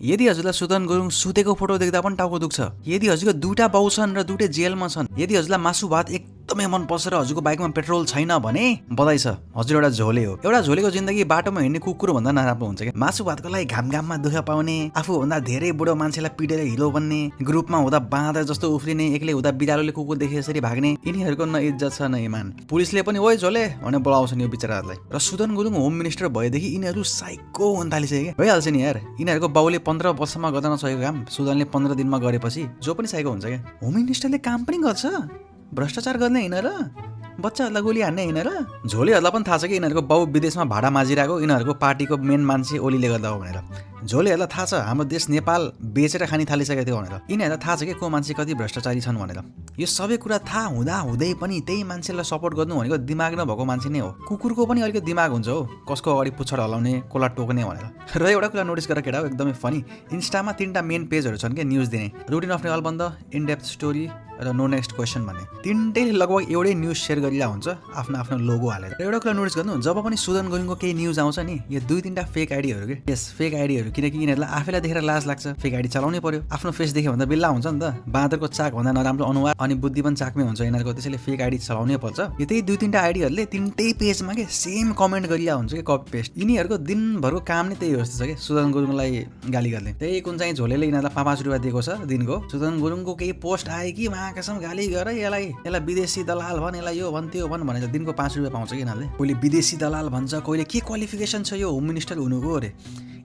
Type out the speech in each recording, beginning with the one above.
यदि हजुरलाई सुदन गुरुङ सुतेको फोटो देख्दा पनि टाउको दुख्छ, यदि हजुरको दुईटा बाउ छन् र दुईटै जेलमा छन्, यदि हजुरलाई मासु भात एकदमै मन पर्छ र हजुरको बाइकमा पेट्रोल छैन भने बधाई छ, हजुर एउटा झोले हो। एउटा झोलेको जिन्दगी बाटोमा हिँड्ने कुकुर भन्दा नराम्रो हुन्छ क्या। मासु भातको लागि घाममा दुःख पाउने, आफूभन्दा धेरै बुढो मान्छेलाई पिटेर हिलो बन्ने, ग्रुपमा हुँदा बाँदर जस्तो उफ्रिने, एक्लै हुँदा बिरालोले कुकुर देखे यसरी भाग्ने, यिनीहरूको न इज्जत छ न इमान। पुलिसले पनि ओइ झोले भनेर बोलाउँछन् यो बिचराहरूलाई। र सुदन गुरुङ होम मिनिस्टर भएदेखि यिनीहरू साइको हुन थालिसक्यो क्या। भइहाल्छ नि यार, यिनीहरूको बाउले 15 वर्षमा गर्दा नसकेको काम सुदनले 15 दिनमा गरेपछि जो पनि साइको हुन्छ क्या। होम मिनिस्टरले काम पनि गर्छ, भ्रष्टाचार गर्ने होइन र, बच्चाहरूलाई गोली हान्ने होइन र। झोलेहरूलाई पनि थाहा छ कि यिनीहरूको बाउ विदेशमा भाडा माझिरहेको यिनीहरूको पार्टीको मेन मान्छे ओलीले गर्दा हो भनेर। झोलेहरूलाई थाहा छ हाम्रो देश नेपाल बेचेर खानी थालिसकेको थियो भनेर। यिनीहरूलाई थाहा छ कि को मान्छे कति भ्रष्टाचारी छन् भनेर। यो सबै कुरा थाहा हुँदा हुँदै पनि त्यही मान्छेलाई सपोर्ट गर्नु भनेको दिमाग नभएको मान्छे नै हो। कुकुरको पनि अलिकति दिमाग हुन्छ हो, कसको अगाडि पुच्छर हलाउने, कसलाई टोक्ने भनेर। र एउटा कुरा नोटिस गरेर केटा हो एकदमै फनी, इन्स्टामा 3टा मेन पेजहरू छन् क्या न्युज दिने, रुटिन अफ नेपाल बन्द, इन डेप्थ स्टोरी र नो नेक्स्ट क्वेसन भन्ने। तिनटैले लगभग एउटै न्युज सेयर गरिरहेको हुन्छ आफ्नो आफ्नो लोगो हालेर। र एउटा कुरा नोटिस गर्नु, जब पनि सुदन गुरुङको केही न्युज आउँछ नि, यो 2-3टा फेक आइडीहरू के, यस फेक आइडीहरू, किनकि यिनीहरूलाई आफैलाई देखेर लाज लाग्छ, फेक आइडी चलाउनै पर्यो। आफ्नो फेस देख्यो भन्दा बिल्ला हुन्छ नि त, बाँदरको चाक भन्दा नराम्रो अनुहार अनि बुद्धि पनि चाकमै हुन्छ यिनीहरूको, त्यसैले फेक आइडी चलाउनै पर्छ। यो त्यही 2-3टा आइडीहरूले तिनटै पेजमा के सेम कमेन्ट गरिरहेको हुन्छ कि कपी पेस्ट। यिनीहरूको दिनभरको काम नै त्यही हो जस्तो छ कि सुदन गुरुङलाई गाली गर्ने। त्यही कुन चाहिँ झोलेले यिनीहरूलाई 5 रुपियाँ दिएको छ दिनको, सुदन गुरुङको केही पोस्ट आयो कि महाकसम गाली गर, यसलाई विदेशी दलाल भन्, यसलाई यो भन् त्यो भन् भनेर दिनको 5 रुपियाँ पाउँछ कि यिनीहरूले। कोहीले विदेशी दलाल भन्छ, कोहीले के क्वालिफिकेसन छ यो होम मिनिस्टर हुनुको अरे।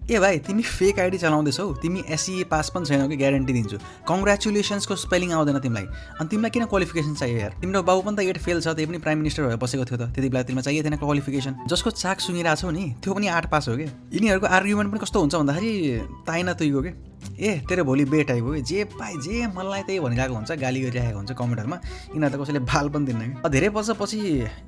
ए भाइ तिमी फेक आइडी चलाउँदैछौ, तिमी एसई पास पनि छैनौ कि ग्यारेन्टी दिन्छु। कङ्ग्रेचुलेसन्सको स्पेलिङ आउँदैन तिमीलाई, अनि तिमीलाई किन क्वालिफिकेसन चाहियो यार? तिम्रो बाउ पनि त 8 फेल छ, त्यही पनि प्राइम मिनिस्टर भएर बसेको थियो त, त्यति बेला तिमीलाई चाहिएको थिएन क्वालिफिकेसन। जसको चाक सुँगिरहेको छौ नि त्यो पनि 8 पास हो कि। यिनीहरूको आर्ग्युमेन्ट पनि कस्तो हुन्छ भन्दाखेरि ताइना तुइको के, ए तेरो भोलि बे टाइप हो कि, जे पाइ जे मनलाई त्यही भनिरहेको हुन्छ, गाली गरिरहेको हुन्छ कमेन्टहरूमा। यिनीहरू त कसैले बाल पनि दिन्न कि। धेरै वर्षपछि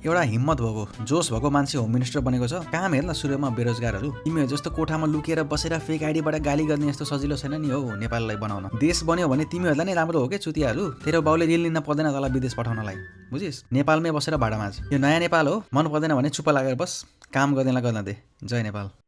एउटा हिम्मत भएको, जोस भएको मान्छे होम मिनिस्टर बनेको छ। काम हेर्न सुरुमा बेरोजगारहरू, तिमीहरू जस्तो कोठामा लुकेर बसेर फेक आइडीबाट गाली गर्ने यस्तो सजिलो छैन नि हो नेपाललाई बनाउन। देश बन्यो भने तिमीहरूलाई नै राम्रो हो कि चुतियाहरू। तेरो बाउले ऋण लिन पर्दैन तँलाई विदेश पठाउनलाई, बुझिस्? नेपालमै बसेर भाडा माझ। यो नयाँ नेपाल हो, मन पर्दैन भने चुप्प लागेर बस, काम गर्नेलाई गर्न दे। जय नेपाल।